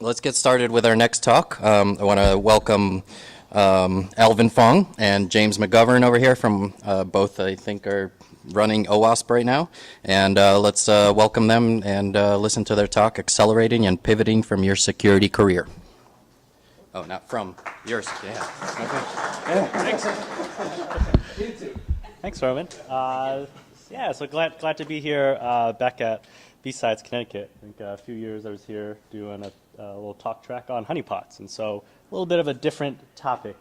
Let's get started with our next talk. I want to welcome Alvin Fong and James McGovern over here from both, I think, are running OWASP right now. And let's welcome them and listen to their talk, Accelerating and Pivoting from Your Security Career. Oh, not from yours. Yeah. Okay. Yeah, thanks. Thanks, Arvin. Yeah, so glad to be here back at BSides, Connecticut. I think a few years I was here doing a little talk track on honeypots, and so a little bit of a different topic.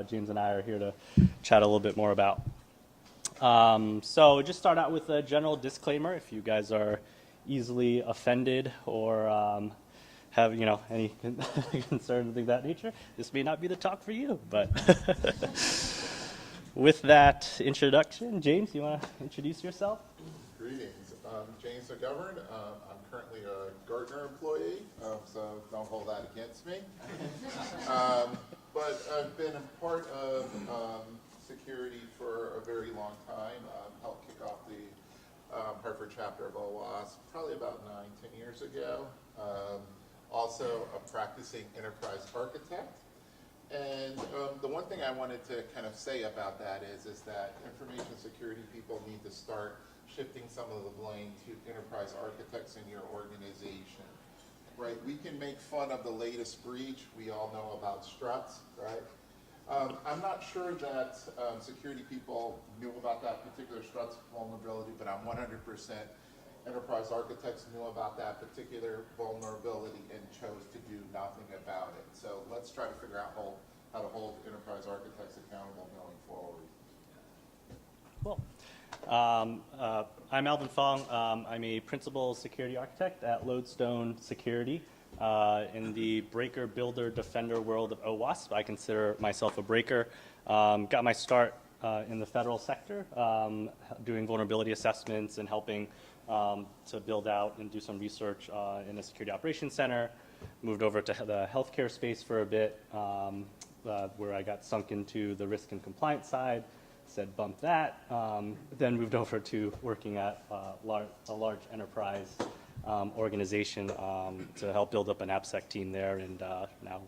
James and I are here to chat a little bit more about. So just start out with a general disclaimer. If you guys are easily offended or have any concerns and things of that nature, this may not be the talk for you. But with that introduction, James, you want to introduce yourself? Greetings. I'm James McGovern. I'm currently a Gartner employee, so don't hold that against me. But I've been a part of security for a very long time. Helped kick off the Hartford chapter of OWASP probably about 9-10 years ago. Also a practicing enterprise architect. And the one thing I wanted to kind of say about that is that information security people need to start shifting some of the blame to enterprise architects in your organization, right? We can make fun of the latest breach. We all know about struts, right? I'm not sure that security people knew about that particular struts vulnerability, but I'm 100% enterprise architects knew about that particular vulnerability and chose to do nothing about it. So let's try to figure out how to hold enterprise architects accountable going forward. Cool. I'm Alvin Fong. I'm a principal security architect at Lodestone Security. In the breaker, builder, defender world of OWASP, I consider myself a breaker. Got my start in the federal sector, doing vulnerability assessments and helping to build out and do some research in a security operations center. Moved over to the healthcare space for a bit, where I got sunk into the risk and compliance side. Said bump that, then moved over to working at a large enterprise organization to help build up an AppSec team there, and now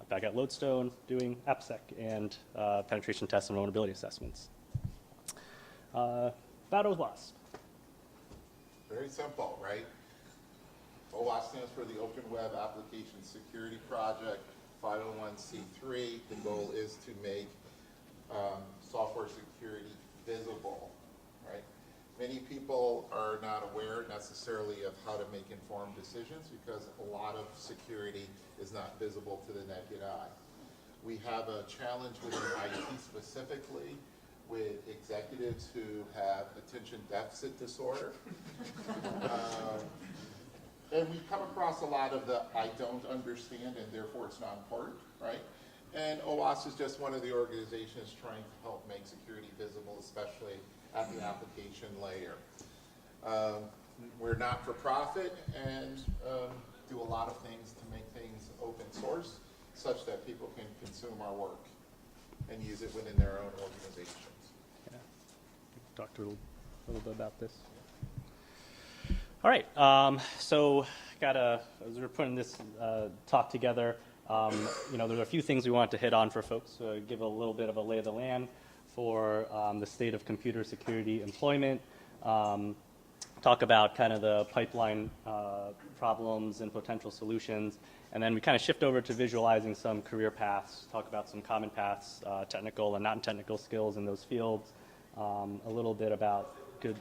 back at Lodestone doing AppSec and penetration tests and vulnerability assessments. About OWASP. Very simple, right? OWASP stands for the Open Web Application Security Project, 501c3. The goal is to make software security visible, right? Many people are not aware necessarily of how to make informed decisions because a lot of security is not visible to the naked eye. We have a challenge within IT specifically with executives who have attention deficit disorder. And we come across a lot of the I don't understand and therefore it's not important, right? And OWASP is just one of the organizations trying to help make security visible, especially at the application layer. We're not for profit and do a lot of things to make things open source such that people can consume our work and use it within their own organizations. Yeah. Talk a little bit about this. All right. So as we're putting this talk together, there's a few things we want to hit on for folks. Give a little bit of a lay of the land for the state of computer security employment. Talk about kind of the pipeline problems and potential solutions. And then we kind of shift over to visualizing some career paths, talk about some common paths, technical and non-technical skills in those fields. A little bit about good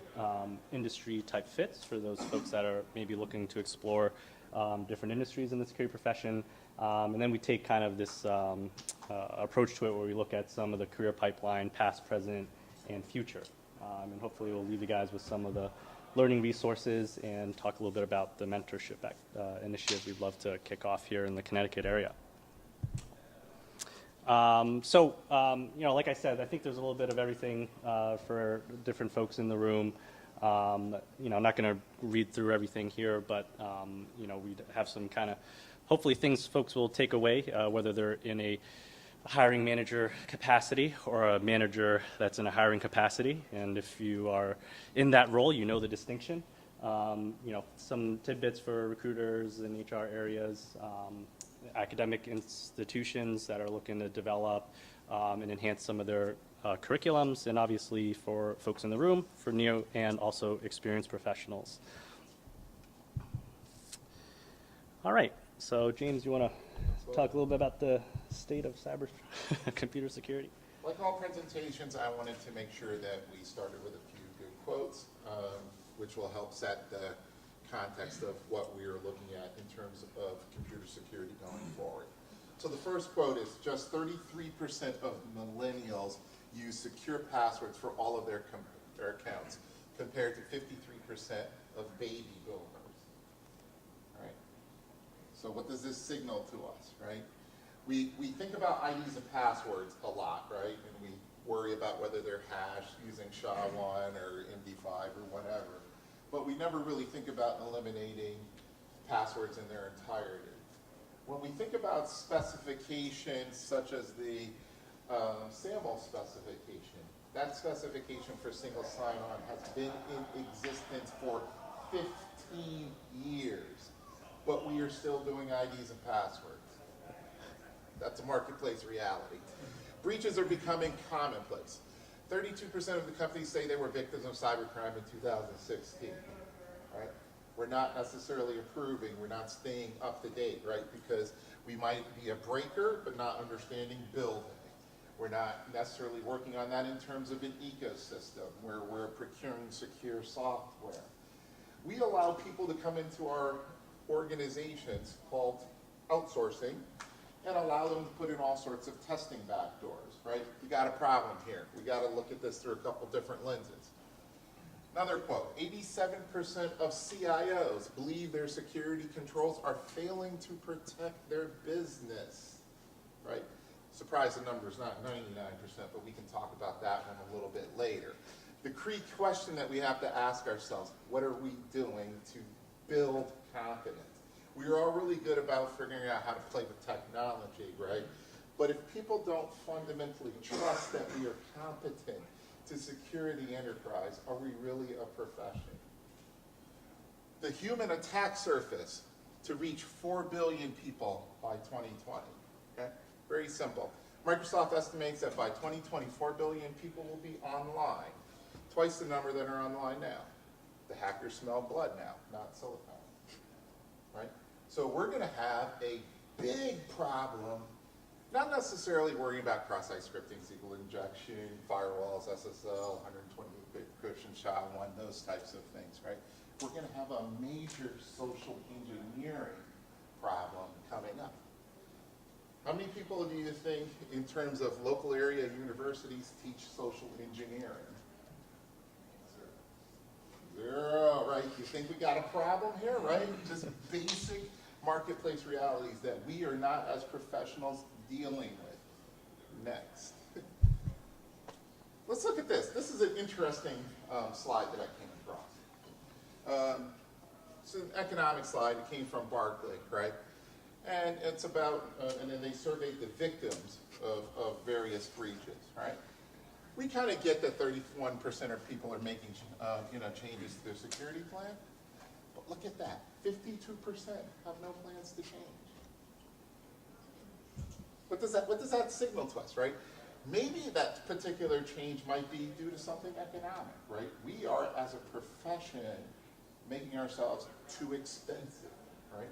industry type fits for those folks that are maybe looking to explore different industries in the security profession. And then we take kind of this approach to it where we look at some of the career pipeline, past, present, and future. And hopefully we'll leave you guys with some of the learning resources and talk a little bit about the mentorship initiative we'd love to kick off here in the Connecticut area. Like I said, I think there's a little bit of everything for different folks in the room. I'm not going to read through everything here, but we have some kind of hopefully things folks will take away, whether they're in a hiring manager capacity or a manager that's in a hiring capacity. And if you are in that role, you know the distinction. Some tidbits for recruiters in HR areas, academic institutions that are looking to develop and enhance some of their curriculums, and obviously for folks in the room, for new and also experienced professionals. All right, so James, you want to talk a little bit about the state of cyber computer security? Like all presentations, I wanted to make sure that we started with a few good quotes, which will help set the context of what we are looking at in terms of computer security going forward. So the first quote is, just 33% of millennials use secure passwords for all of their accounts, compared to 53% of baby boomers. Right? So what does this signal to us, right? We think about IDs and passwords a lot, right? And we worry about whether they're hashed using SHA-1 or MD5 or whatever. But we never really think about eliminating passwords in their entirety. When we think about specifications such as the SAML specification, that specification for single sign-on has been in existence for 15 years, but we are still doing IDs and passwords. That's a marketplace reality. Breaches are becoming commonplace. 32% of the companies say they were victims of cybercrime in 2016, right? We're not necessarily approving, we're not staying up to date, right? Because we might be a breaker, but not understanding building. We're not necessarily working on that in terms of an ecosystem where we're procuring secure software. We allow people to come into our organizations called outsourcing and allow them to put in all sorts of testing backdoors, right? We got a problem here. We got to look at this through a couple different lenses. Another quote, 87% of CIOs believe their security controls are failing to protect their business, right? Surprise, the number is not 99%, but we can talk about that one a little bit later. The key question that we have to ask ourselves, what are we doing to build confidence? We are all really good about figuring out how to play with technology, right? But if people don't fundamentally trust that we are competent to secure the enterprise, are we really a profession? The human attack surface to reach 4 billion people by 2020, okay? Very simple. Microsoft estimates that by 2020, 4 billion people will be online, twice the number that are online now. The hackers smell blood now, not silicone, right? So we're going to have a big problem, not necessarily worrying about cross-site scripting, SQL injection, firewalls, SSL, 128-bit encryption, SHA-1, those types of things, right? We're going to have a major social engineering problem coming up. How many people do you think, in terms of local area universities, teach social engineering? Zero, right? You think we got a problem here, right? Just basic marketplace realities that we are not, as professionals, dealing with. Next. Let's look at this. This is an interesting slide that I came across. It's an economic slide. It came from Barclay, right? And it's about, and then they surveyed the victims of various breaches, right? We kind of get that 31% of people are making changes to their security plan. But look at that. 52% have no plans to change. What does that signal to us, right? Maybe that particular change might be due to something economic, right? We are, as a profession, making ourselves too expensive, right?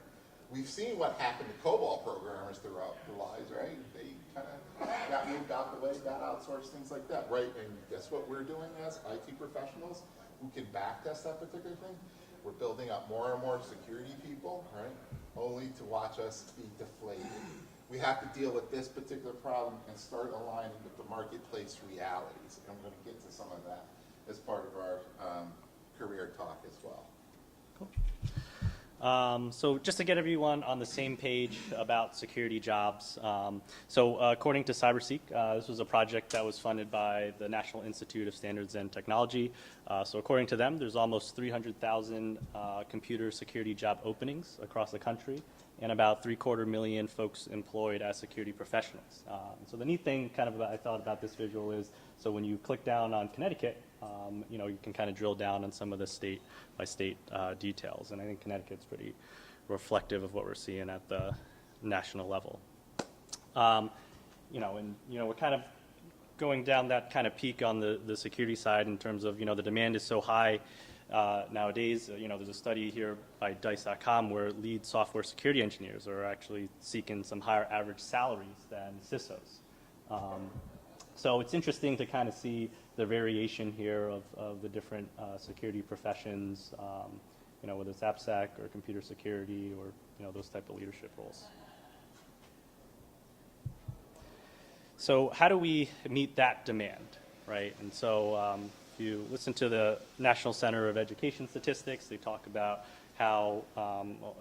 We've seen what happened to COBOL programmers throughout their lives, right? They kind of got moved out the way, got outsourced, things like that, right? And guess what we're doing as IT professionals who can backtest that particular thing? We're building up more and more security people, right? Only to watch us be deflated. We have to deal with this particular problem and start aligning with the marketplace realities. And I'm going to get to some of that as part of our career talk as well. Cool. So just to get everyone on the same page about security jobs, so according to Cybersecurity, this was a project that was funded by the National Institute of Standards and Technology. So according to them, there's almost 300,000 computer security job openings across the country, and about 750,000 folks employed as security professionals. So the neat thing kind of I thought about this visual is, so when you click down on Connecticut, you know, you can kind of drill down on some of the state by state details. And I think Connecticut's pretty reflective of what we're seeing at the national level. You know, and, you know, we're kind of going down that kind of peak on the security side in terms of, you know, the demand is so high nowadays. You know, there's a study here by Dice.com where lead software security engineers are actually seeking some higher average salaries than CISOs. So it's interesting to kind of see the variation here of the different security professions, you know, whether it's AppSec or computer security or, you know, those type of leadership roles. So how do we meet that demand, right? And so if you listen to the National Center of Education Statistics, they talk about how,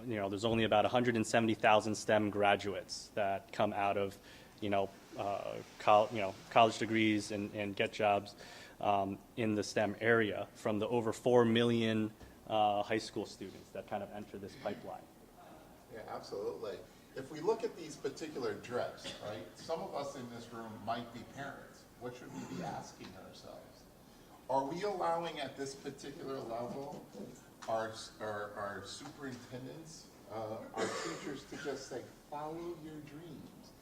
you know, there's only about 170,000 STEM graduates that come out of, you know, college degrees and get jobs in the STEM area from the over 4 million high school students that kind of enter this pipeline. Yeah, absolutely. If we look at these particular drips, right, some of us in this room might be parents. What should we be asking ourselves? Are we allowing at this particular level our superintendents, our teachers to just say, follow your dreams?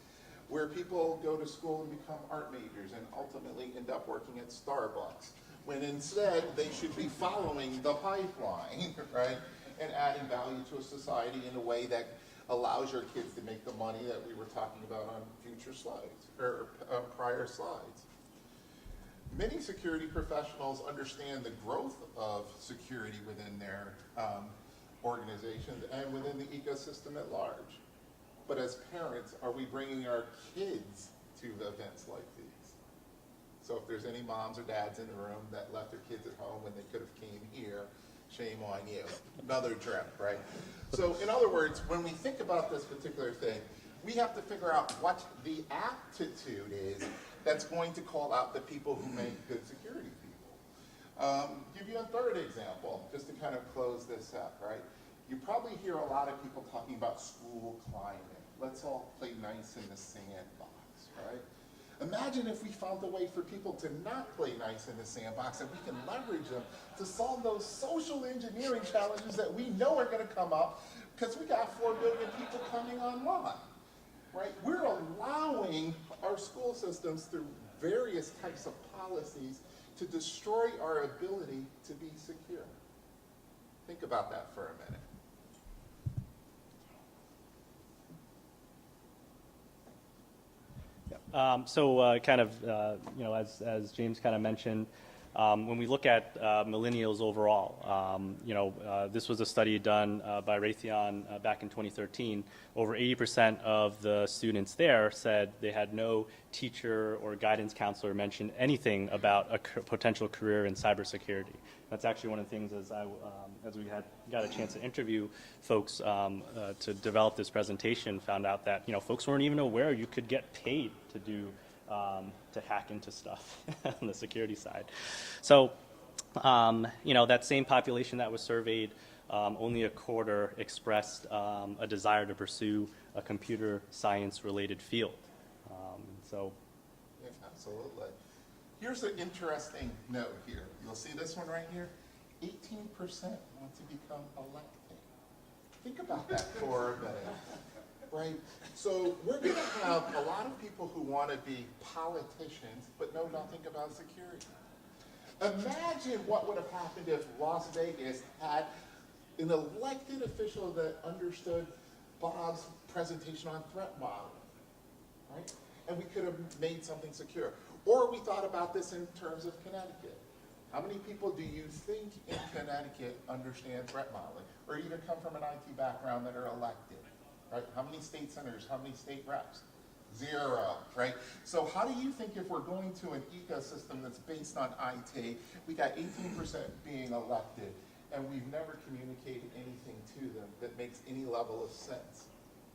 Where people go to school and become art majors and ultimately end up working at Starbucks, when instead they should be following the pipeline, right, and adding value to a society in a way that allows your kids to make the money that we were talking about on future slides, or prior slides. Many security professionals understand the growth of security within their organizations and within the ecosystem at large. But as parents, are we bringing our kids to events like these? So if there's any moms or dads in the room that left their kids at home when they could have came here, shame on you. Another trip, right? So in other words, when we think about this particular thing, we have to figure out what the aptitude is that's going to call out the people who make good security people. Give you a third example, just to kind of close this up, right? You probably hear a lot of people talking about school climate. Let's all play nice in the sandbox, right? Imagine if we found a way for people to not play nice in the sandbox and we can leverage them to solve those social engineering challenges that we know are going to come up because we got 4 billion people coming online, right? We're allowing our school systems through various types of policies to destroy our ability to be secure. Think about that for a minute. Kind of, you know, as James kind of mentioned, when we look at millennials overall, you know, this was a study done by Raytheon back in 2013. Over 80% of the students there said they had no teacher or guidance counselor mention anything about a potential career in cybersecurity. That's actually one of the things as we got a chance to interview folks to develop this presentation, found out that, you know, folks weren't even aware you could get paid to do to hack into stuff on the security side. So, you know, that same population that was surveyed, only a quarter expressed a desire to pursue a computer science related field. Yeah, absolutely. Here's an interesting note here. You'll see this one right here. 18% want to become elected. Think about that for a minute. Right? So we're going to have a lot of people who want to be politicians but know nothing about security. Imagine what would have happened if Las Vegas had an elected official that understood Bob's presentation on threat modeling, right? And we could have made something secure. Or we thought about this in terms of Connecticut. How many people do you think in Connecticut understand threat modeling or even come from an IT background that are elected? Right? How many state senators, how many state reps? 0, right? So how do you think if we're going to an ecosystem that's based on IT, we got 18% being elected, and we've never communicated anything to them that makes any level of sense,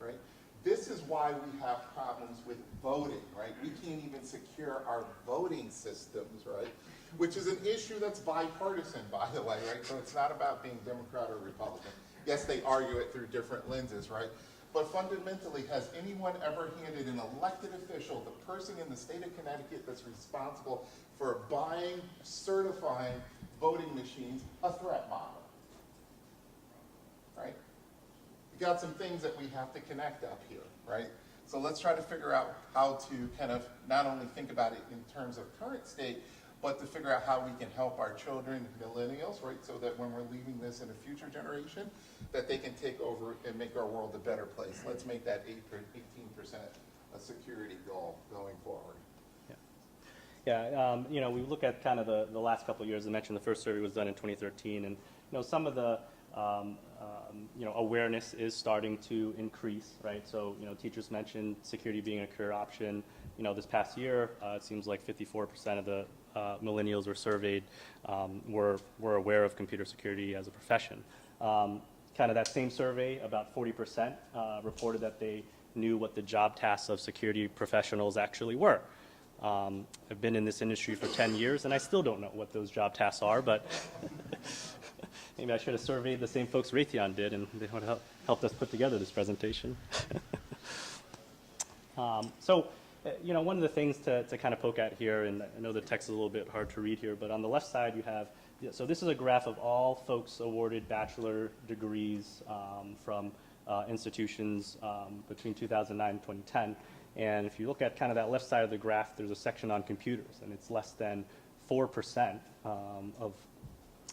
right? This is why we have problems with voting, right? We can't even secure our voting systems, right? Which is an issue that's bipartisan, by the way, right? So it's not about being Democrat or Republican. Yes, they argue it through different lenses, right? But fundamentally, has anyone ever handed an elected official, the person in the state of Connecticut that's responsible for buying, certifying voting machines, a threat model? Right? We got some things that we have to connect up here, right? So let's try to figure out how to kind of not only think about it in terms of current state, but to figure out how we can help our children, millennials, right, so that when we're leaving this in a future generation, that they can take over and make our world a better place. Let's make that 18% a security goal going forward. Yeah, you know, we look at kind of the last couple of years. I mentioned the first survey was done in 2013, and you know, some of the you know, awareness is starting to increase, right? So you know, teachers mentioned security being a career option. You know, this past year, it seems like 54% of the millennials were surveyed were aware of computer security as a profession. Kind of that same survey, about 40% reported that they knew what the job tasks of security professionals actually were. I've been in this industry for 10 years, and I still don't know what those job tasks are, but maybe I should have surveyed the same folks Raytheon did, and they would have helped us put together this presentation. So, you know, one of the things to kind of poke at here, and I know the text is a little bit hard to read here, but on the left side you have, so this is a graph of all folks awarded bachelor degrees from institutions between 2009 and 2010. And if you look at kind of that left side of the graph, there's a section on computers, and it's less than 4% of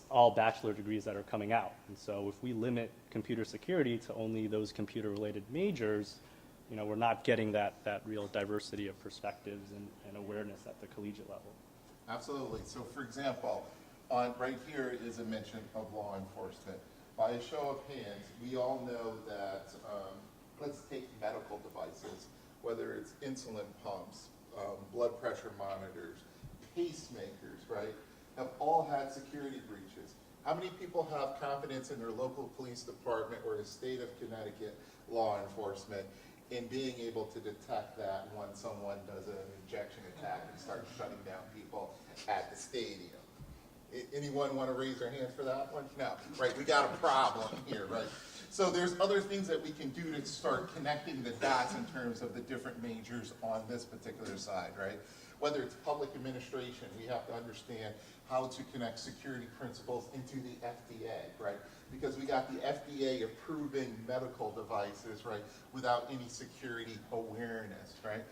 all bachelor degrees that are coming out. And so if we limit computer security to only those computer-related majors, you know, we're not getting that real diversity of perspectives and awareness at the collegiate level. Absolutely. So for example, on right here is a mention of law enforcement. By a show of hands, we all know that, let's take medical devices, whether it's insulin pumps, blood pressure monitors, pacemakers, right, have all had security breaches. How many people have confidence in their local police department or the state of Connecticut law enforcement in being able to detect that when someone does an injection attack and starts shutting down people at the stadium? Anyone want to raise their hands for that one? No, right, we got a problem here, right? So there's other things that we can do to start connecting the dots in terms of the different majors on this particular side, right? Whether it's public administration, we have to understand how to connect security principles into the FDA, right? Because we got the FDA approving medical devices, right, without any security awareness, right?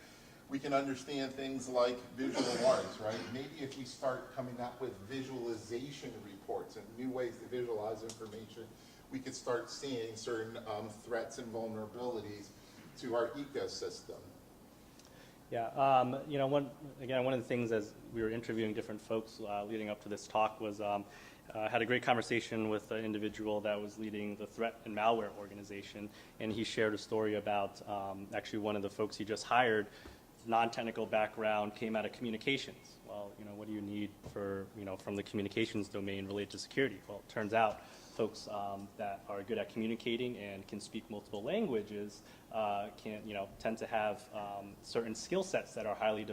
We can understand things like visual arts, right? Maybe if we start coming up with visualization reports and new ways to visualize information, we could start seeing certain threats and vulnerabilities to our ecosystem. Yeah, you know, one of the things as we were interviewing different folks leading up to this talk was I had a great conversation with an individual that was leading the threat and malware organization, and he shared a story about actually one of the folks he just hired, non-technical background, came out of communications. Well, you know, what do you need for, you know, from the communications domain related to security? Well, it turns out folks that are good at communicating and can speak multiple languages tend to have certain skill sets that are highly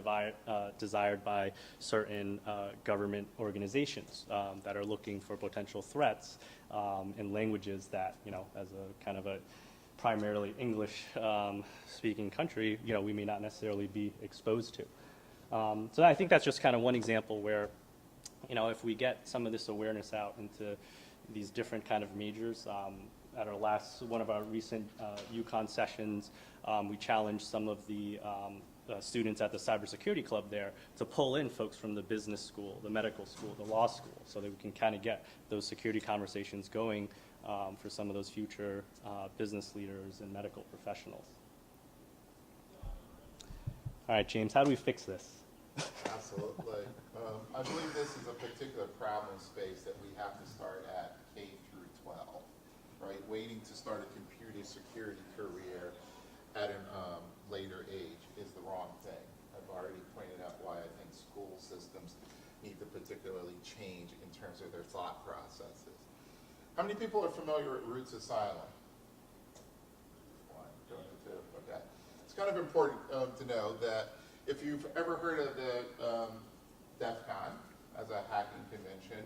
desired by certain government organizations that are looking for potential threats in languages that, you know, as a kind of a primarily English speaking country, you know, we may not necessarily be exposed to. So I think that's just kind of one example where, you know, if we get some of this awareness out into these different kind of majors. At one of our recent UConn sessions, we challenged some of the students at the Cybersecurity Club there to pull in folks from the business school, the medical school, the law school, so that we can kind of get those security conversations going for some of those future business leaders and medical professionals. All right, James, how do we fix this? Absolutely. I believe this is a particular problem space that we have to start at K through 12, right? Waiting to start a computer security career at a later age is the wrong thing. I've already pointed out why I think school systems need to particularly change in terms of their thought processes. How many people are familiar with Roots Asylum? One, two, okay. It's kind of important to know that if you've ever heard of the DEF CON as a hacking convention,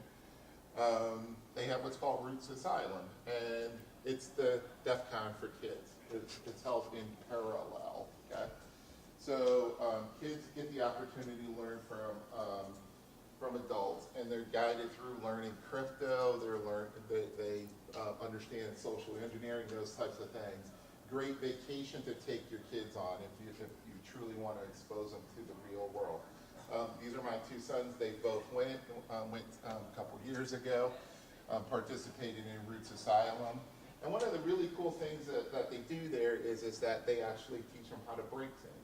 they have what's called Roots Asylum, and it's the DEF CON for kids. it's held in parallel, okay? So kids get the opportunity to learn from adults, and they're guided through learning crypto. They understand social engineering, those types of things. Great vacation to take your kids on if you truly want to expose them to the real world. These are my two sons. They both went a couple years ago, participated in Roots Asylum. And one of the really cool things that they do there is that they actually teach them how to break things.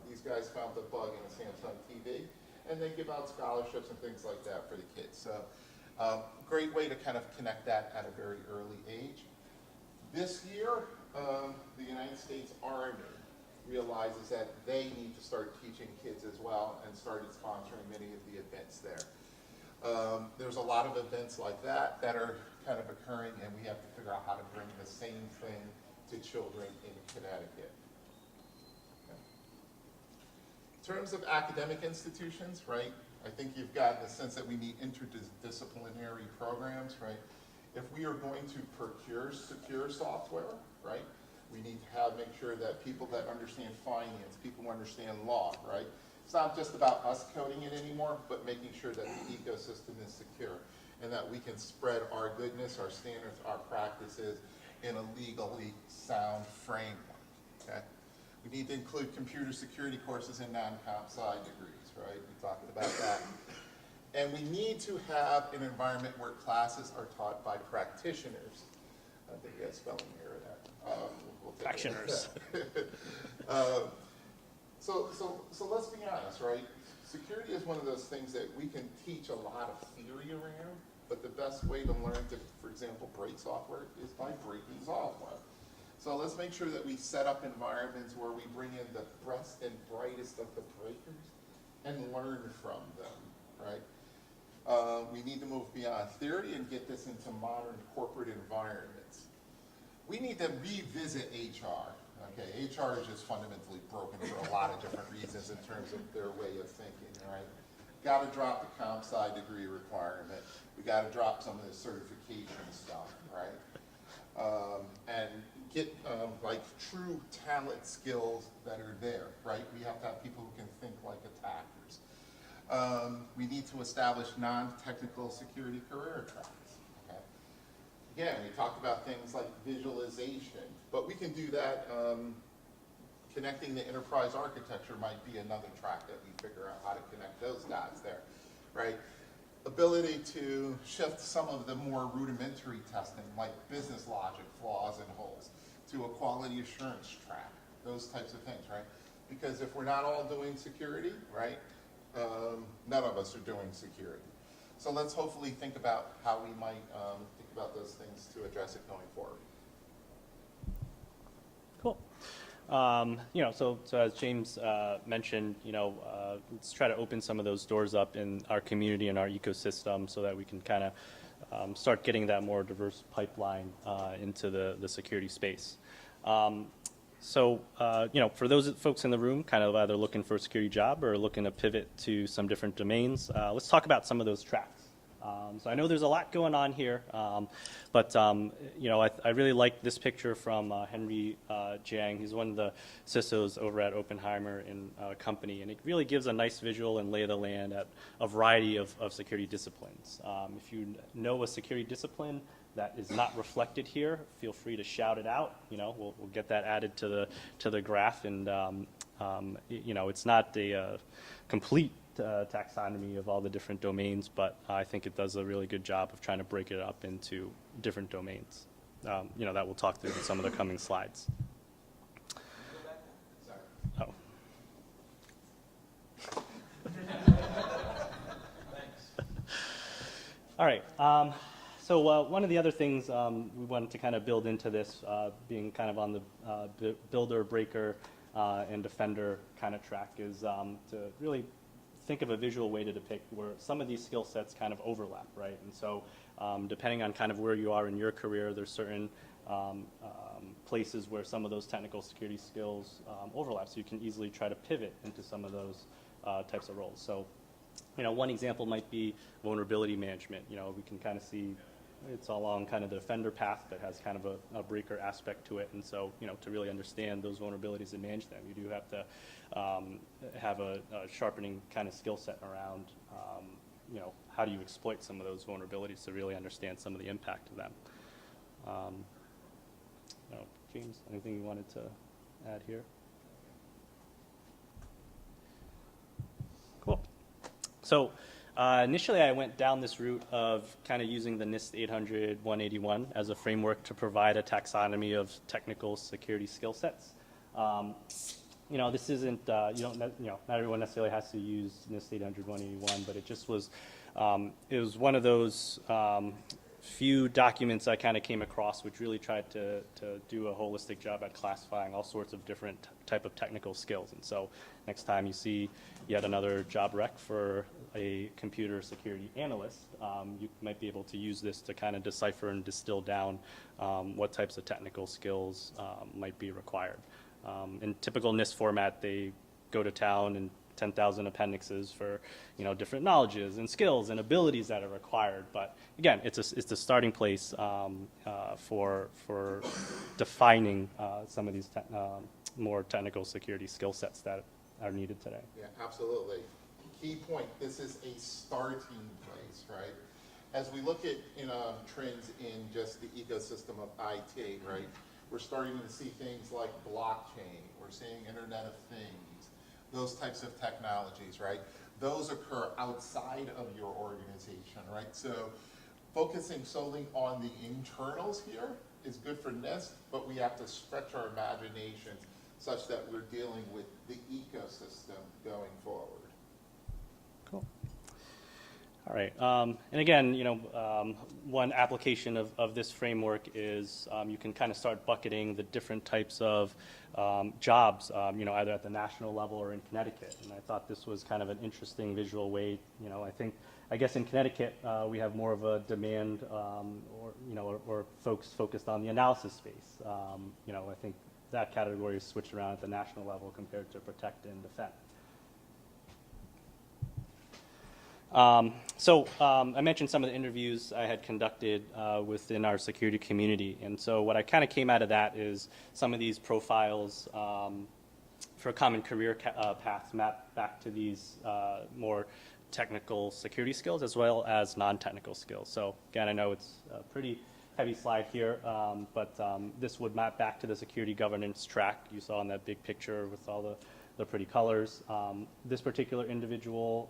These guys found the bug in a Samsung TV, and they give out scholarships and things like that for the kids. So great way to kind of connect that at a very early age. This year, the United States Army realizes that they need to start teaching kids as well and started sponsoring many of the events there. There's a lot of events like that are kind of occurring, and we have to figure out how to bring the same thing to children in Connecticut. Okay. In terms of academic institutions, right, I think you've gotten the sense that we need interdisciplinary programs, right? If we are going to procure secure software, right, we need to make sure that people that understand finance, people who understand law, right? It's not just about us coding it anymore, but making sure that the ecosystem is secure and that we can spread our goodness, our standards, our practices in a legally sound framework, okay? We need to include computer security courses in non-comp sci degrees, right? We talked about that. And we need to have an environment where classes are taught by practitioners. I think you have spelling error there. We'll take Practitioners. So let's be honest, right? Security is one of those things that we can teach a lot of theory around, but the best way to learn to, for example, break software is by breaking software. So let's make sure that we set up environments where we bring in the best and brightest of the breakers and learn from them, right? We need to move beyond theory and get this into modern corporate environments. We need to revisit HR. Okay, HR is just fundamentally broken for a lot of different reasons in terms of their way of thinking, right? Got to drop the comp sci degree requirement. We got to drop some of the certification stuff, right? And get like true talent skills that are there, right? We have to have people who can think like attackers. We need to establish non-technical security career tracks. Okay? Again, we talked about things like visualization, but we can do that. Connecting the enterprise architecture might be another track that we figure out how to connect those dots there, right? Ability to shift some of the more rudimentary testing, like business logic, flaws, and holes, to a quality assurance track, those types of things, right? Because if we're not all doing security, right, none of us are doing security. So let's hopefully think about how we might think about those things to address it going forward. Cool. So as James mentioned, let's try to open some of those doors up in our community and our ecosystem so that we can kind of start getting that more diverse pipeline into the security space. For those folks in the room kind of either looking for a security job or looking to pivot to some different domains, let's talk about some of those tracks. So I know there's a lot going on here, but I really like this picture from Henry Jiang. He's one of the CISOs over at Oppenheimer and company, and it really gives a nice visual and lay of the land at a variety of security disciplines. If you know a security discipline that is not reflected here, feel free to shout it out. We'll get that added to the graph, and it's not a complete taxonomy of all the different domains, but I think it does a really good job of trying to break it up into different domains. That we'll talk through in some of the coming slides. Oh. All right. So one of the other things we wanted to kind of build into this, being kind of on the builder, breaker, and defender kind of track, is to really think of a visual way to depict where some of these skill sets kind of overlap, right? And so depending on kind of where you are in your career, there's certain places where some of those technical security skills overlap, so you can easily try to pivot into some of those types of roles. So one example might be vulnerability management. We can kind of see it's along kind of the defender path that has kind of a breaker aspect to it. And so, to really understand those vulnerabilities and manage them, you do have to have a sharpening kind of skill set around, how do you exploit some of those vulnerabilities to really understand some of the impact of them. James, anything you wanted to add here? Cool. So initially I went down this route of kind of using the NIST 800-181 as a framework to provide a taxonomy of technical security skill sets. This isn't, not everyone necessarily has to use NIST 800-181, but it just was, it was one of those few documents I kind of came across which really tried to do a holistic job at classifying all sorts of different type of technical skills. And so next time you see yet another job rec for a computer security analyst, you might be able to use this to kind of decipher and distill down what types of technical skills might be required. In typical NIST format, they go to town and 10,000 appendixes for different knowledges and skills and abilities that are required. But again, it's a starting place for defining some of these more technical security skill sets that are needed today. Yeah, absolutely. Key point, this is a starting place, right? As we look at trends in just the ecosystem of IT, right, we're starting to see things like blockchain, we're seeing Internet of Things, those types of technologies, right? Those occur outside of your organization, right? So focusing solely on the internals here is good for NIST, but we have to stretch our imaginations such that we're dealing with the ecosystem going forward. Cool. All right. And again, one application of this framework is you can kind of start bucketing the different types of jobs, either at the national level or in Connecticut. And I thought this was kind of an interesting visual way. I guess in Connecticut we have more of a demand, or folks focused on the analysis space. I think that category is switched around at the national level compared to protect and defend. I mentioned some of the interviews I had conducted within our security community, and so what I kind of came out of that is some of these profiles for common career paths map back to these more technical security skills as well as non-technical skills. So again, I know it's a pretty heavy slide here, but this would map back to the security governance track you saw in that big picture with all the pretty colors. This particular individual,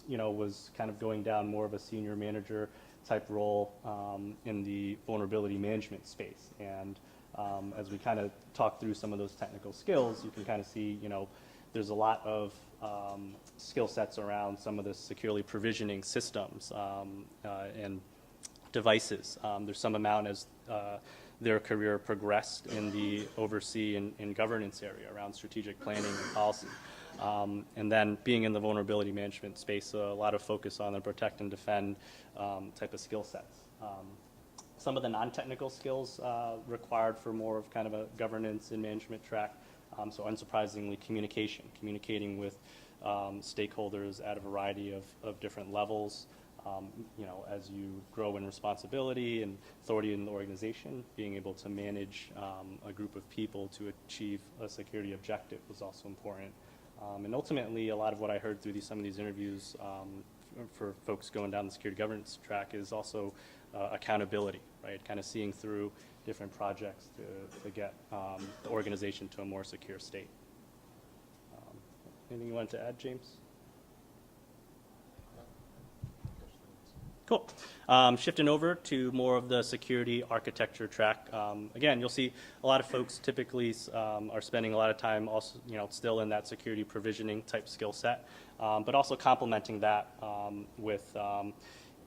was kind of going down more of a senior manager type role in the vulnerability management space. And as we kind of talk through some of those technical skills, you can kind of see, there's a lot of skill sets around some of the securely provisioning systems and devices. There's some amount as their career progressed in the oversee and governance area around strategic planning and policy. And then being in the vulnerability management space, a lot of focus on the protect and defend type of skill sets. Some of the non-technical skills required for more of kind of a governance and management track. So unsurprisingly, communicating with stakeholders at a variety of different levels. As you grow in responsibility and authority in the organization, being able to manage a group of people to achieve a security objective was also important. And ultimately, a lot of what I heard through some of these interviews for folks going down the security governance track is also accountability, right? Kind of seeing through different projects to get the organization to a more secure state. Anything you wanted to add, James? Cool. Shifting over to more of the security architecture track. Again, you'll see a lot of folks typically are spending a lot of time also, still in that security provisioning type skill set, but also complementing that with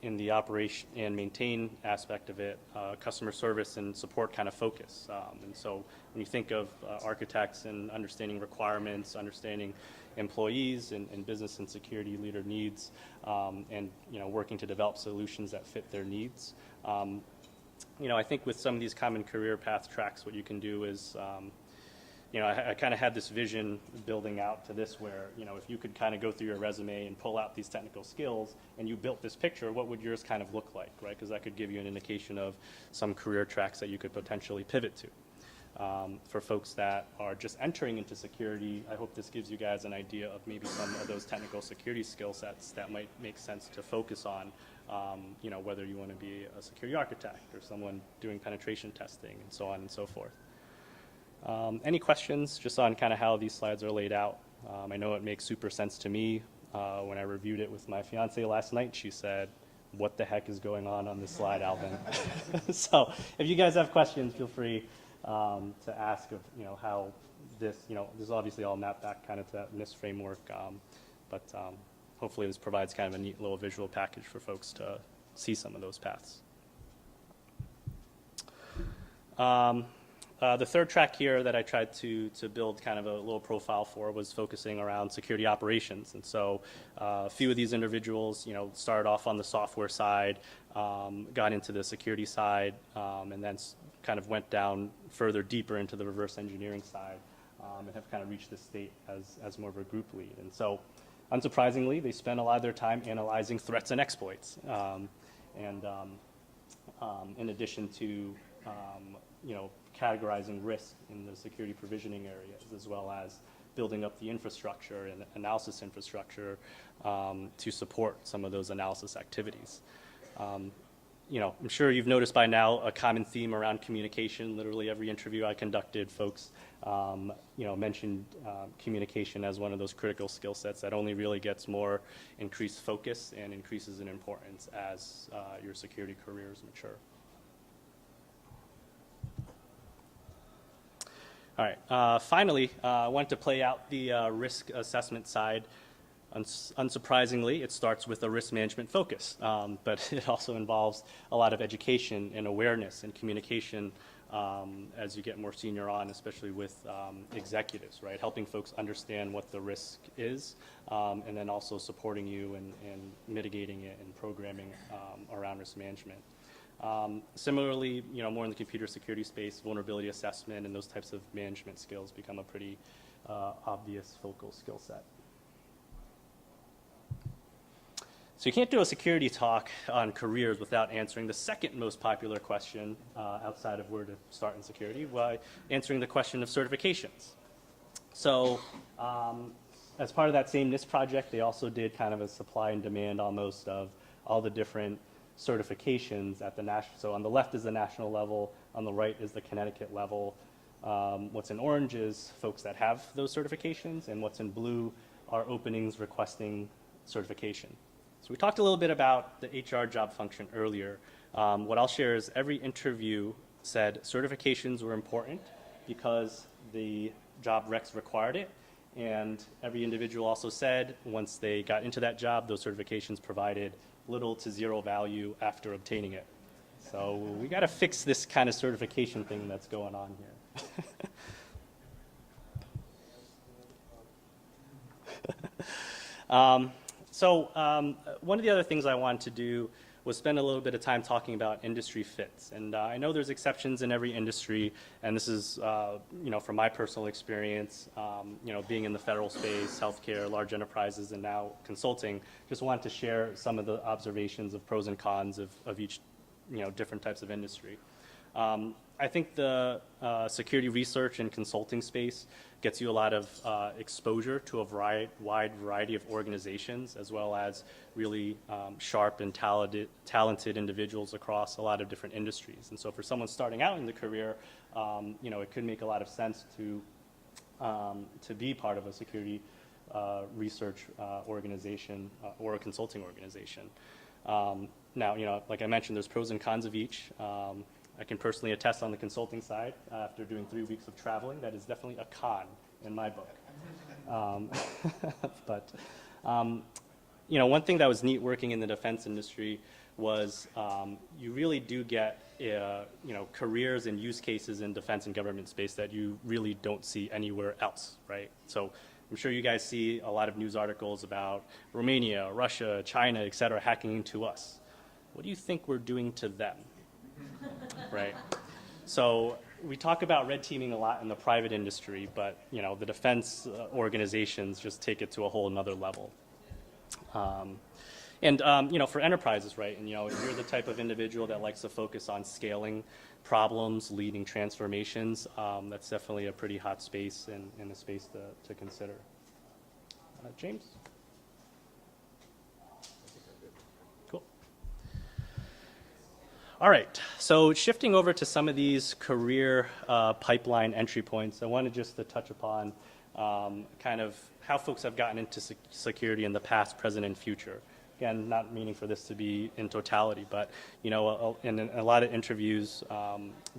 in the operation and maintain aspect of it, customer service and support kind of focus. And so when you think of architects and understanding requirements, understanding employees and business and security leader needs, and working to develop solutions that fit their needs. I think with some of these common career path tracks, what you can do is I kind of had this vision building out to this where, if you could kind of go through your resume and pull out these technical skills and you built this picture, what would yours kind of look like, right? Because that could give you an indication of some career tracks that you could potentially pivot to. For folks that are just entering into security, I hope this gives you guys an idea of maybe some of those technical security skill sets that might make sense to focus on, whether you want to be a security architect or someone doing penetration testing and so on and so forth. Any questions just on kind of how these slides are laid out? I know it makes super sense to me. When I reviewed it with my fiance last night, she said, "What the heck is going on this slide, Alvin?" So if you guys have questions, feel free to ask of, how this, this is obviously all mapped back kind of to that NIST framework, but hopefully this provides kind of a neat little visual package for folks to see some of those paths. The third track here that I tried to build kind of a little profile for was focusing around security operations. And so a few of these individuals, started off on the software side, got into the security side, and then kind of went down further deeper into the reverse engineering side, and have kind of reached this state as more of a group lead. And so unsurprisingly, they spend a lot of their time analyzing threats and exploits. In addition to categorizing risk in the security provisioning areas, as well as building up the infrastructure and analysis infrastructure to support some of those analysis activities. I'm sure you've noticed by now a common theme around communication. Literally every interview I conducted, folks mentioned communication as one of those critical skill sets that only really gets more increased focus and increases in importance as your security careers mature. All right, finally, I want to play out the risk assessment side. Unsurprisingly, it starts with a risk management focus, but it also involves a lot of education and awareness and communication as you get more senior on, especially with executives, right? Helping folks understand what the risk is, and then also supporting you and mitigating it and programming around risk management. Similarly, more in the computer security space, vulnerability assessment and those types of management skills become a pretty obvious focal skill set. So you can't do a security talk on careers without answering the second most popular question outside of where to start in security, by answering the question of certifications. So as part of that same NIST project, they also did kind of a supply and demand almost of all the different certifications at the national. So on the left is the national level, on the right is the Connecticut level. What's in orange is folks that have those certifications, and what's in blue are openings requesting certification. So we talked a little bit about the HR job function earlier. What I'll share is every interview said certifications were important because the job recs required it, and every individual also said once they got into that job, those certifications provided little to zero value after obtaining it. So we got to fix this kind of certification thing that's going on here. One of the other things I wanted to do was spend a little bit of time talking about industry fits. And I know there's exceptions in every industry, and this is, from my personal experience, being in the federal space, healthcare, large enterprises, and now consulting, just wanted to share some of the observations of pros and cons of each, different types of industry. I think the security research and consulting space gets you a lot of exposure to a wide variety of organizations, as well as really sharp and talented individuals across a lot of different industries. And so for someone starting out in the career, it could make a lot of sense to be part of a security research organization or a consulting organization. Now, like I mentioned, there's pros and cons of each. I can personally attest on the consulting side, after doing 3 weeks of traveling, that is definitely a con in my book. One thing that was neat working in the defense industry was you really do get careers and use cases in defense and government space that you really don't see anywhere else, right? So I'm sure you guys see a lot of news articles about Romania, Russia, China, et cetera, hacking into us. What do you think we're doing to them? Right? So we talk about red teaming a lot in the private industry, but the defense organizations just take it to a whole nother level. For enterprises, right? And if you're the type of individual that likes to focus on scaling problems, leading transformations, that's definitely a pretty hot space and a space to consider. James? Cool. All right, so shifting over to some of these career pipeline entry points, I wanted just to touch upon kind of how folks have gotten into security in the past, present, and future. Again, not meaning for this to be in totality, but in a lot of interviews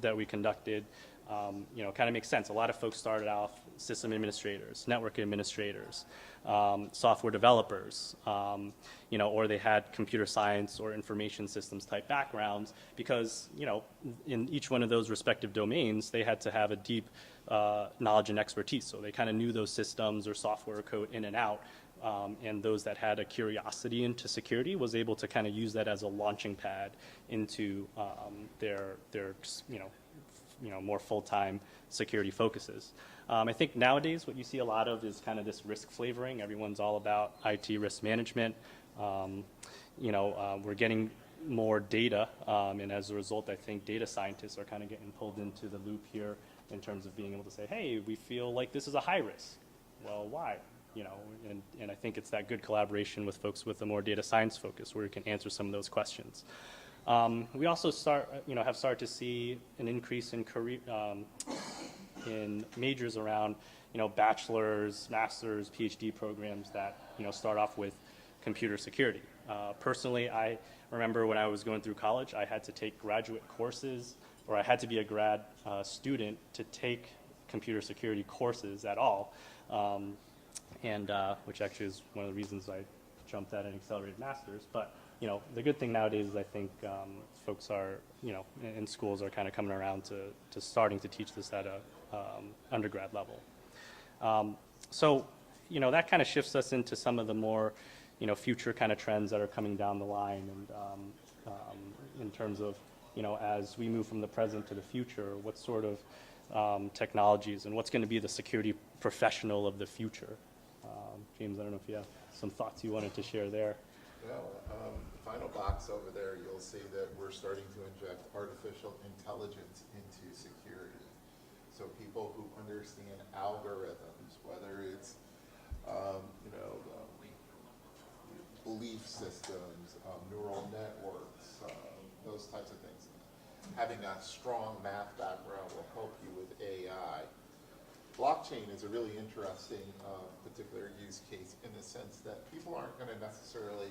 that we conducted, kind of makes sense. A lot of folks started off system administrators, network administrators, software developers, or they had computer science or information systems type backgrounds because, in each one of those respective domains, they had to have a deep knowledge and expertise. So they kind of knew those systems or software code in and out. And those that had a curiosity into security was able to kind of use that as a launching pad into their more full-time security focuses. I think nowadays what you see a lot of is kind of this risk flavoring. Everyone's all about IT risk management. We're getting more data, and as a result, I think data scientists are kind of getting pulled into the loop here in terms of being able to say, hey, we feel like this is a high risk. Well, why? And I think it's that good collaboration with folks with a more data science focus where you can answer some of those questions. We also have started to see an increase in career, in majors around, bachelor's, master's, PhD programs that, start off with computer security. Personally, I remember when I was going through college, I had to take graduate courses, or I had to be a grad student to take computer security courses at all. Which actually is one of the reasons I jumped at an accelerated master's. But the good thing nowadays is I think folks are, in schools are kind of coming around to starting to teach this at a undergrad level. So that kind of shifts us into some of the more future kind of trends that are coming down the line, and in terms of as we move from the present to the future, what sort of technologies and what's going to be the security professional of the future. James, I don't know if you have some thoughts you wanted to share there. Well, the final box over there, you'll see that we're starting to inject artificial intelligence into security. So people who understand algorithms, whether it's belief systems, neural networks, those types of things. Having a strong math background will help you with AI. Blockchain is a really interesting particular use case in the sense that people aren't going to necessarily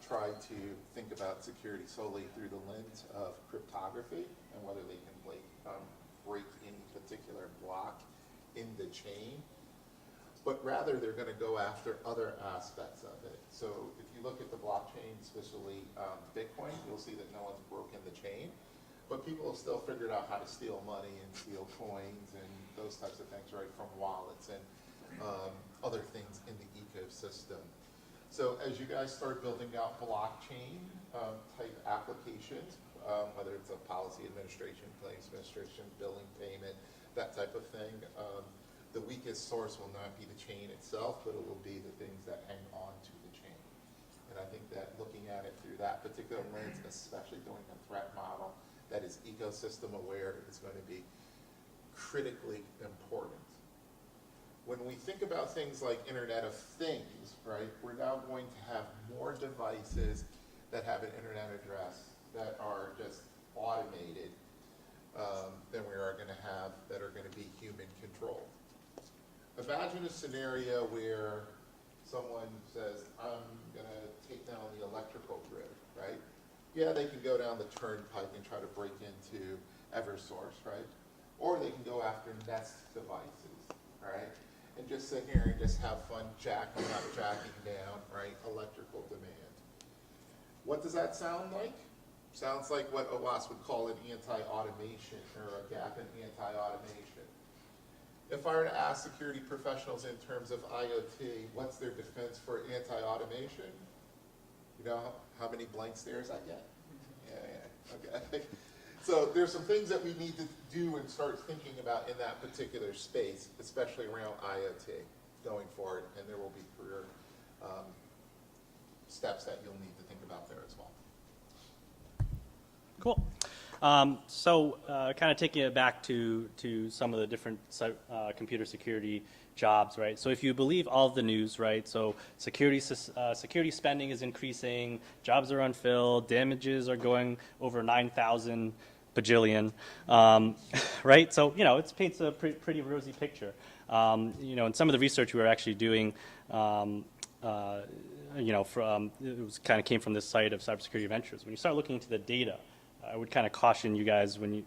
try to think about security solely through the lens of cryptography and whether they can break any particular block in the chain, but rather they're going to go after other aspects of it. So if you look at the blockchain, especially Bitcoin, you'll see that no one's broken the chain. But people have still figured out how to steal money and steal coins and those types of things, right, from wallets and other things in the ecosystem. So as you guys start building out blockchain type applications, whether it's a policy administration, claims administration, billing, payment, that type of thing, the weakest source will not be the chain itself, but it will be the things that hang on to the chain. And I think that looking at it through that particular lens, especially doing a threat model that is ecosystem aware, is going to be critically important. When we think about things like Internet of Things, right, we're now going to have more devices that have an internet address that are just automated than we are going to have that are going to be human controlled. Imagine a scenario where someone says, I'm going to take down the electrical grid, right? Yeah, they can go down the turnpike and try to break into Eversource, right? Or they can go after NIST devices, right? And just sit here and just have fun jacking up, jacking down, right? Electrical demand. What does that sound like? Sounds like what OWASP would call an anti-automation or a gap in anti-automation. If I were to ask security professionals in terms of IoT, what's their defense for anti-automation? You know how many blank stares I get? Yeah, okay. So there's some things that we need to do and start thinking about in that particular space, especially around IoT going forward, and there will be career steps that you'll need to think about there as well. Cool. So kind of taking it back to some of the different computer security jobs, right? So if you believe all of the news, right? So security spending is increasing, jobs are unfilled, damages are going over 9,000 bajillion, right? So, you know, it paints a pretty rosy picture. You know, and some of the research we were actually doing, you know, it was kind of came from this site of Cybersecurity Ventures. When you start looking into the data, I would kind of caution you guys when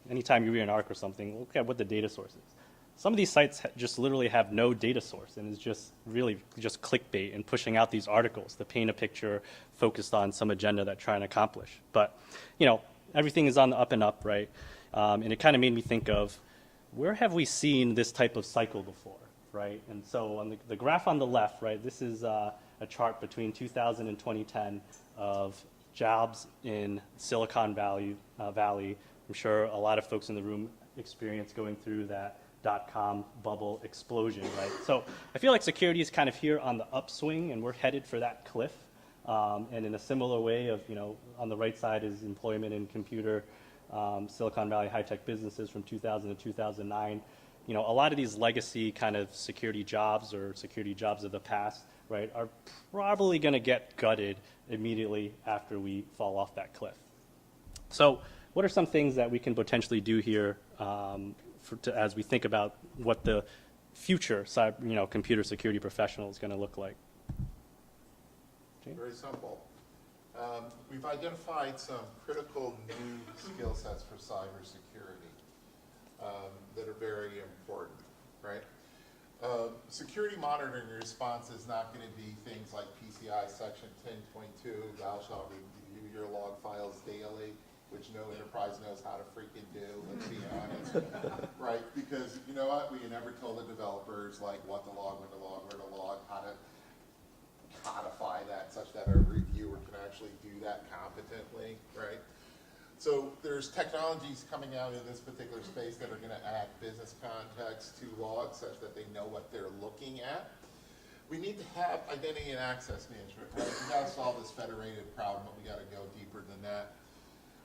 anytime you read an article or something, look at what the data source is. Some of these sites just literally have no data source and is just really just clickbait and pushing out these articles to paint a picture focused on some agenda they're trying to accomplish. But, you know, everything is on the up and up, right? And it kind of made me think of, where have we seen this type of cycle before, right? And so on the graph on the left, right, this is a chart between 2000 and 2010 of jobs in Silicon Valley. I'm sure a lot of folks in the room experienced going through that .com bubble explosion, right? So I feel like security is kind of here on the upswing, and we're headed for that cliff. And in a similar way of, you know, on the right side is employment in computer, Silicon Valley high-tech businesses from 2000 to 2009. You know, a lot of these legacy kind of security jobs or security jobs of the past, right, are probably going to get gutted immediately after we fall off that cliff. So what are some things that we can potentially do here as we think about what the future computer security professional is going to look like? Very simple. We've identified some critical new skill sets for cybersecurity that are very important, right? Security monitoring response is not going to be things like PCI section 10.2, thou shalt review your log files daily, which no enterprise knows how to freaking do, let's be honest, right? Because you know what, we never told the developers like what to log, when to log, where to log, how to codify that such that a reviewer can actually do that competently, right? So there's technologies coming out in this particular space that are going to add business context to logs such that they know what they're looking at. We need to have identity and access management, right? We got to solve this federated problem, but we got to go deeper than that.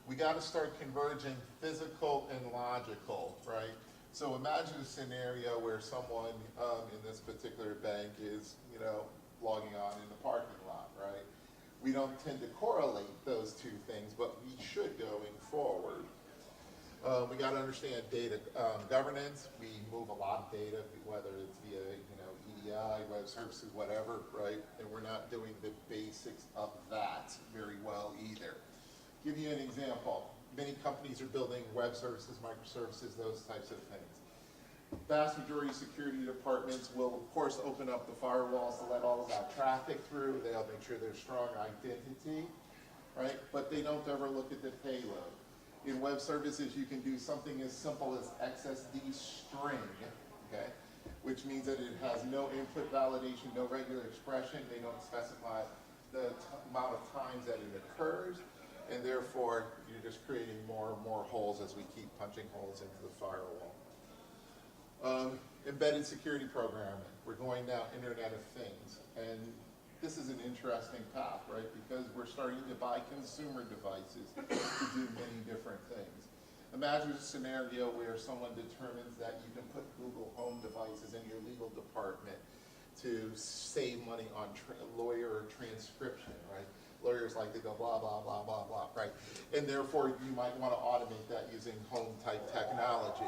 We got to start converging physical and logical, right? So imagine a scenario where someone in this particular bank is, you know, logging on in the parking lot, right? We don't tend to correlate those two things, but we should going forward. We got to understand data governance. We move a lot of data, whether it's via EDI, web services, whatever, right? And we're not doing the basics of that very well either. Give you an example. Many companies are building web services, microservices, those types of things. Vast majority of security departments will, of course, open up the firewalls to let all of that traffic through. They'll make sure there's strong identity, right? But they don't ever look at the payload. In web services, you can do something as simple as XSD string, okay? Which means that it has no input validation, no regular expression. They don't specify the amount of times that it occurs, and therefore, you're just creating more and more holes as we keep punching holes into the firewall. Embedded security programming. We're going now Internet of Things. And this is an interesting path, right? Because we're starting to buy consumer devices to do many different things. Imagine a scenario where someone determines that you can put Google Home devices in your legal department to save money on lawyer transcription, right? Lawyers like to go blah, blah, blah, blah, blah, right? And therefore, you might want to automate that using home-type technology.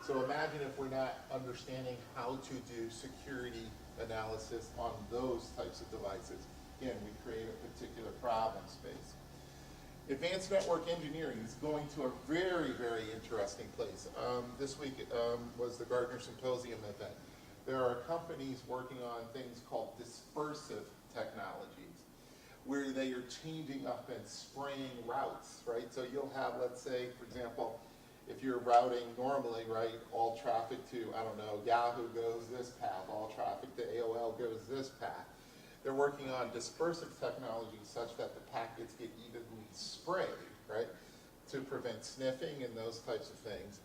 So imagine if we're not understanding how to do security analysis on those types of devices. Again, we create a particular problem space. Advanced network engineering is going to a very, very interesting place. This week was the Gartner Symposium event. There are companies working on things called dispersive technologies, where they are changing up and spraying routes, right? So you'll have, let's say, for example, if you're routing normally, right, all traffic to, I don't know, Yahoo goes this path, all traffic to AOL goes this path. They're working on dispersive technology such that the packets get evenly sprayed, right? to prevent sniffing and those types of things.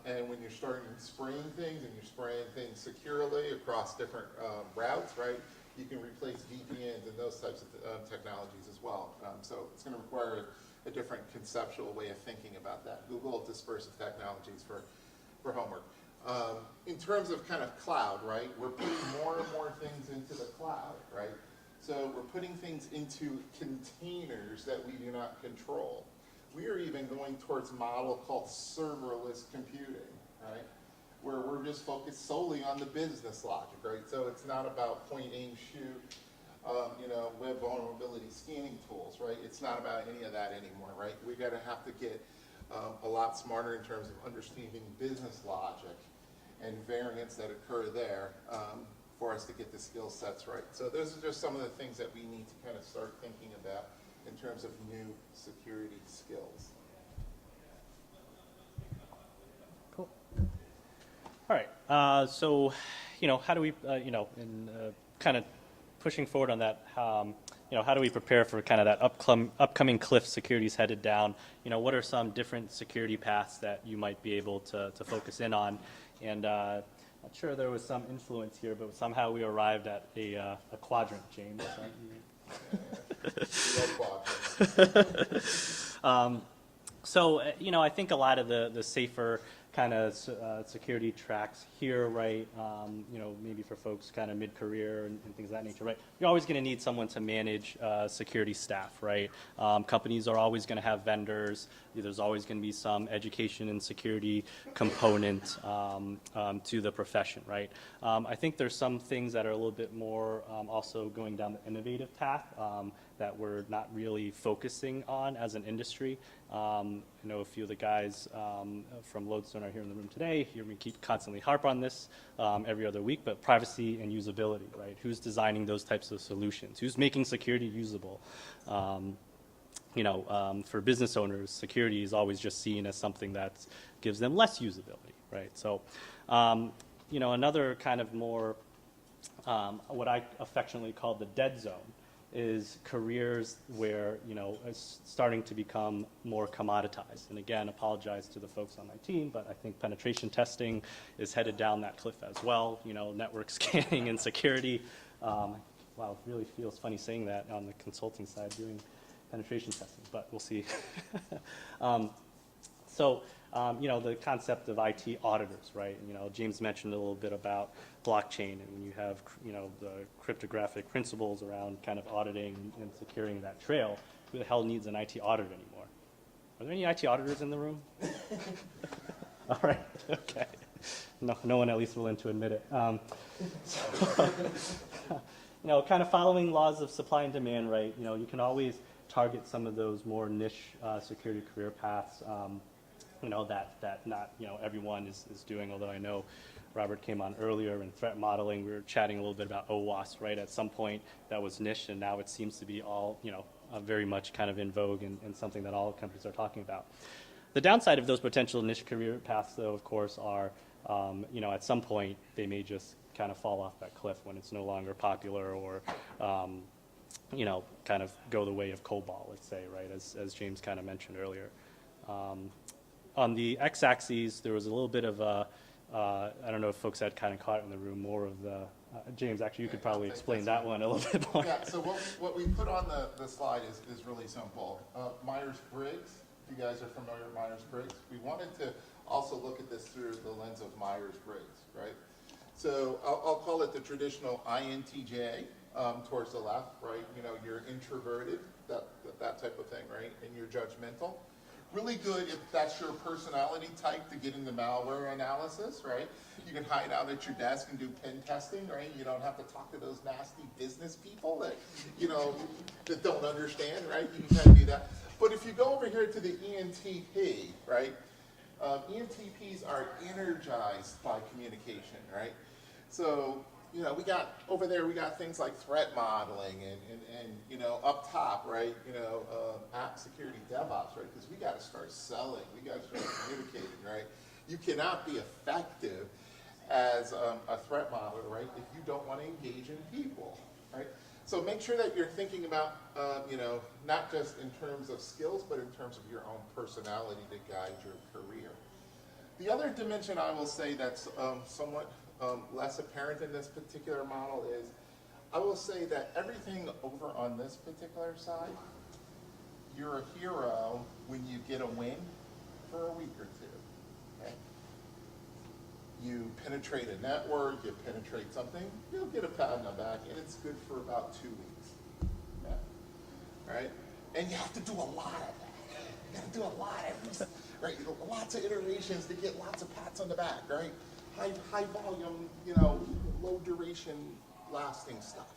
And when you're starting spraying things and you're spraying things securely across different routes, right, you can replace VPNs and those types of technologies as well. So it's going to require a different conceptual way of thinking about that. Google dispersive technologies for homework. In terms of kind of cloud, right, we're putting more and more things into the cloud, right? So we're putting things into containers that we do not control. We are even going towards a model called serverless computing, right? Where we're just focused solely on the business logic, right? So it's not about point, aim, shoot, web vulnerability scanning tools, right? It's not about any of that anymore, right? We got to have to get a lot smarter in terms of understanding business logic and variants that occur there for us to get the skill sets right. So those are just some of the things that we need to kind of start thinking about in terms of new security skills. Cool. All right. So, how do we, kind of pushing forward on that, how do we prepare for kind of that upcoming cliff security's headed down? What are some different security paths that you might be able to focus in on? And I'm sure there was some influence here, but somehow we arrived at a quadrant, James. So, I think a lot of the safer kind of security tracks here, right, maybe for folks kind of mid-career and things of that nature, right, you're always going to need someone to manage security staff, right? Companies are always going to have vendors. There's always going to be some education and security component to the profession, right? I think there's some things that are a little bit more also going down the innovative path that we're not really focusing on as an industry. I know a few of the guys from Lodestone are here in the room today. We keep constantly harp on this every other week, but privacy and usability, right? Who's designing those types of solutions? Who's making security usable? For business owners, security is always just seen as something that gives them less usability, right? So, another kind of more what I affectionately call the dead zone is careers where, it's starting to become more commoditized. And again, apologize to the folks on my team, but I think penetration testing is headed down that cliff as well. Network scanning and security. Wow, it really feels funny saying that on the consulting side, doing penetration testing, but we'll see. The concept of IT auditors, right? James mentioned a little bit about blockchain, and when you have, the cryptographic principles around kind of auditing and securing that trail, who the hell needs an IT auditor anymore? Are there any IT auditors in the room? All right, okay. No one at least willing to admit it. Kind of following laws of supply and demand, right? You can always target some of those more niche security career paths. That not everyone is doing, although I know Robert came on earlier in threat modeling. We were chatting a little bit about OWASP, right? At some point that was niche, and now it seems to be all, very much kind of in vogue and something that all companies are talking about. The downside of those potential niche career paths, though, of course, are, at some point they may just kind of fall off that cliff when it's no longer popular or, kind of go the way of COBOL, let's say, right, as James kind of mentioned earlier. On the x-axis, there was a little bit of a, I don't know if folks had kind of caught it in the room, more of the, James, actually, you could probably explain that one a little bit more. Yeah, so what we put on the slide is really simple. Myers-Briggs, if you guys are familiar with Myers-Briggs, we wanted to also look at this through the lens of Myers-Briggs, right? So I'll call it the traditional INTJ towards the left, right? You're introverted, that type of thing, right? And you're judgmental. Really good if that's your personality type to get into malware analysis, right? You can hide out at your desk and do pen testing, right? You don't have to talk to those nasty business people that, that don't understand, right? You can kind of do that. But if you go over here to the ENTP, right? ENTPs are energized by communication, right? So, we got over there, we got things like threat modeling and up top, right? App security DevOps, right? Because we got to start selling, we got to start communicating, right? You cannot be effective as a threat modeler, right? If you don't want to engage in people, right? So make sure that you're thinking about, not just in terms of skills, but in terms of your own personality to guide your career. The other dimension I will say that's somewhat less apparent in this particular model is, I will say that everything over on this particular side, you're a hero when you get a win for a week or two. Okay? You penetrate a network, you penetrate something, you'll get a pat on the back, and it's good for about 2 weeks. Yeah. All right? And you have to do a lot of that. You got to do a lot right? Lots of iterations to get lots of pats on the back, right? High volume, low duration, lasting stuff.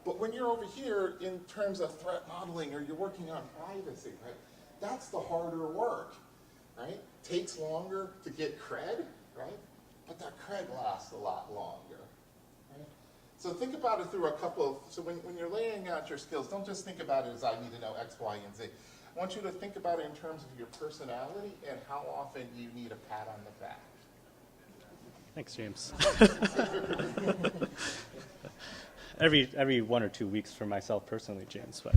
But when you're over here in terms of threat modeling or you're working on privacy, right? That's the harder work, right? Takes longer to get cred, right? But that cred lasts a lot longer, right? So think about it through a couple of, so when you're laying out your skills, don't just think about it as I need to know X, Y, and Z. I want you to think about it in terms of your personality and how often you need a pat on the back. Thanks, James. every 1 or 2 weeks for myself personally, James. But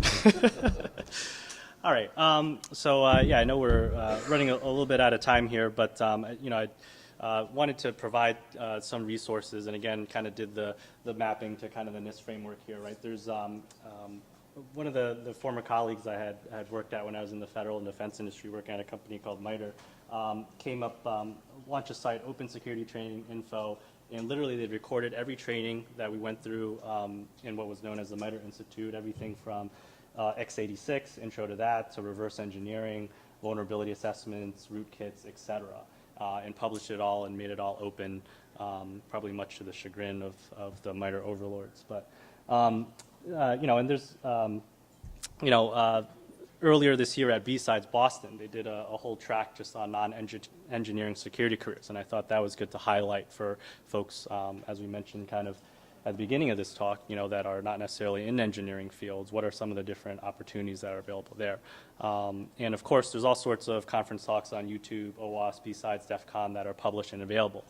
all right. I know we're running a little bit out of time here, but I wanted to provide some resources, and again, kind of did the mapping to kind of the NIST framework here. Right. There's one of the former colleagues I had worked at when I was in the federal and defense industry, working at a company called MITRE, came up, launched a site, Open Security Training Info, and literally they recorded every training that we went through in what was known as the MITRE Institute, everything from x86, intro to that, to reverse engineering, vulnerability assessments, rootkits, etc., and published it all and made it all open, probably much to the chagrin of the MITRE overlords. But and there's earlier this year at BSides Boston, they did a whole track just on non-engineering security careers, and I thought that was good to highlight for folks, as we mentioned kind of at the beginning of this talk, that are not necessarily in engineering fields. What are some of the different opportunities that are available there? And of course, there's all sorts of conference talks on YouTube, OWASP, BSides, DEF CON that are published and available.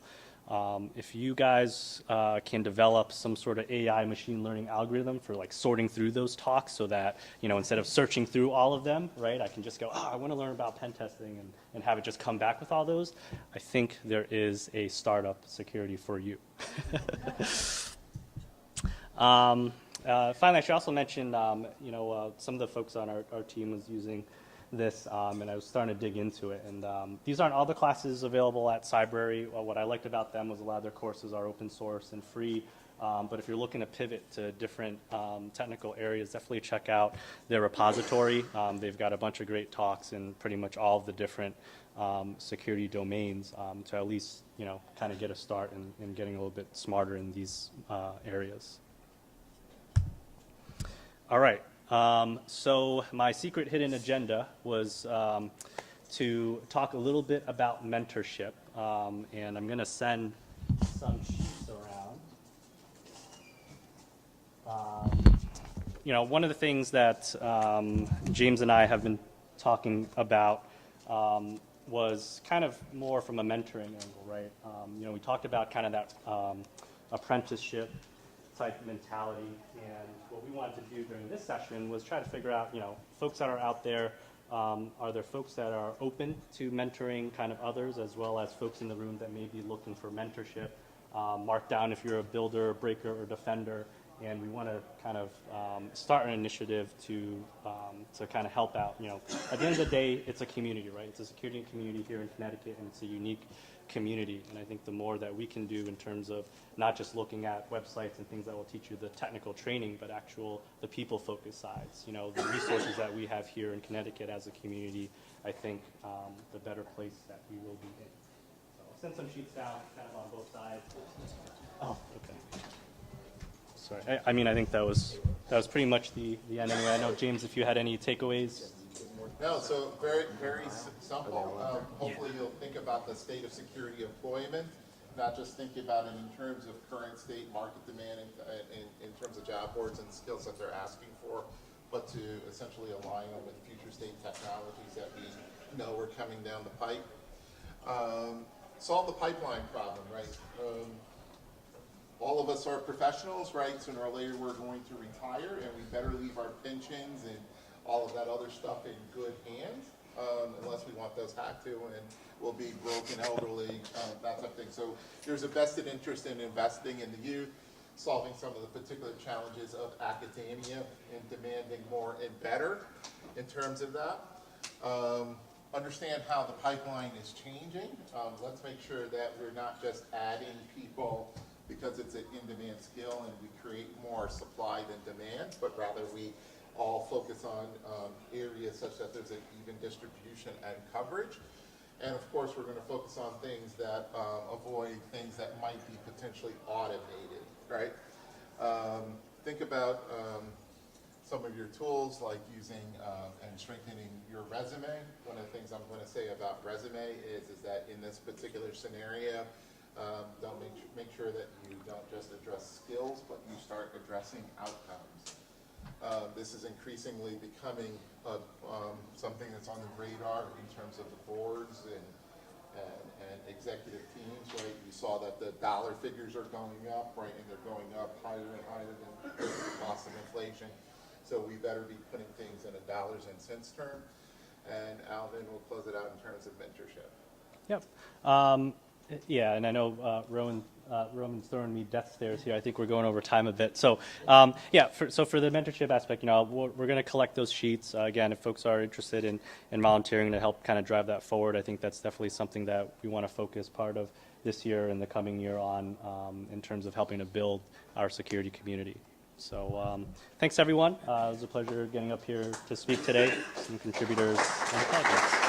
If you guys can develop some sort of AI machine learning algorithm for like sorting through those talks so that, instead of searching through all of them, right, I can just go, I want to learn about pen testing and have it just come back with all those, I think there is a startup security for you. Finally, I should also mention, some of the folks on our team was using this, and I was starting to dig into it. And these aren't all the classes available at Cybrary. What I liked about them was a lot of their courses are open source and free. But if you're looking to pivot to different technical areas, definitely check out their repository. They've got a bunch of great talks in pretty much all of the different security domains to at least, kind of get a start in getting a little bit smarter in these areas. All right. So my secret hidden agenda was to talk a little bit about mentorship, and I'm going to send some sheets around. One of the things that James and I have been talking about was kind of more from a mentoring angle, right? We talked about kind of that apprenticeship type mentality, and what we wanted to do during this session was try to figure out, folks that are out there, are there folks that are open to mentoring kind of others, as well as folks in the room that may be looking for mentorship. Mark down if you're a builder, breaker, or defender, and we want to kind of start an initiative to kind of help out. At the end of the day, it's a community, right? It's a security community here in Connecticut, and it's a unique community. And I think the more that we can do in terms of not just looking at websites and things that will teach you the technical training, but the people-focused sides, the resources that we have here in Connecticut as a community, I think the better place that we will be in. So I'll send some sheets down kind of on both sides. Oh, okay. Sorry. I think that was pretty much the end anyway. I know, James, if you had any takeaways. No, so very, very simple. Hopefully you'll think about the state of security employment, not just think about it in terms of current state market demand in terms of job boards and the skills that they're asking for, but to essentially align them with future state technologies that we know are coming down the pipe. Solve the pipeline problem, right? All all of us are professionals, right? Sooner or later, we're going to retire, and we better leave our pensions and all of that other stuff in good hands, unless we want those hacked too, and we'll be broke and elderly, that type of thing. So there's a vested interest in investing in the youth, solving some of the particular challenges of academia and demanding more and better in terms of that. Understand how the pipeline is changing. Let's make sure that we're not just adding people because it's an in-demand skill and we create more supply than demand, but rather we all focus on areas such that there's an even distribution and coverage. And of course, we're going to focus on things that avoid things that might be potentially automated, right? Think about some of your tools like using and strengthening your resume. One of the things I'm going to say about resume is that in this particular scenario, don't make sure that you don't just address skills, but you start addressing outcomes. This is increasingly becoming something that's on the radar in terms of the boards and executive teams, right? You saw that the dollar figures are going up, right? And they're going up higher and higher than the cost of inflation. So we better be putting things in a dollars and cents term. And Alvin will close it out in terms of mentorship. Yep. Yeah, and I know Roman's throwing me death stares here. I think we're going over time a bit. So, yeah, so for the mentorship aspect, we're going to collect those sheets. Again, if folks are interested in volunteering to help kind of drive that forward, I think that's definitely something that we want to focus part of this year and the coming year on in terms of helping to build our security community. So thanks, everyone. It was a pleasure getting up here to speak today, some contributors and the audience.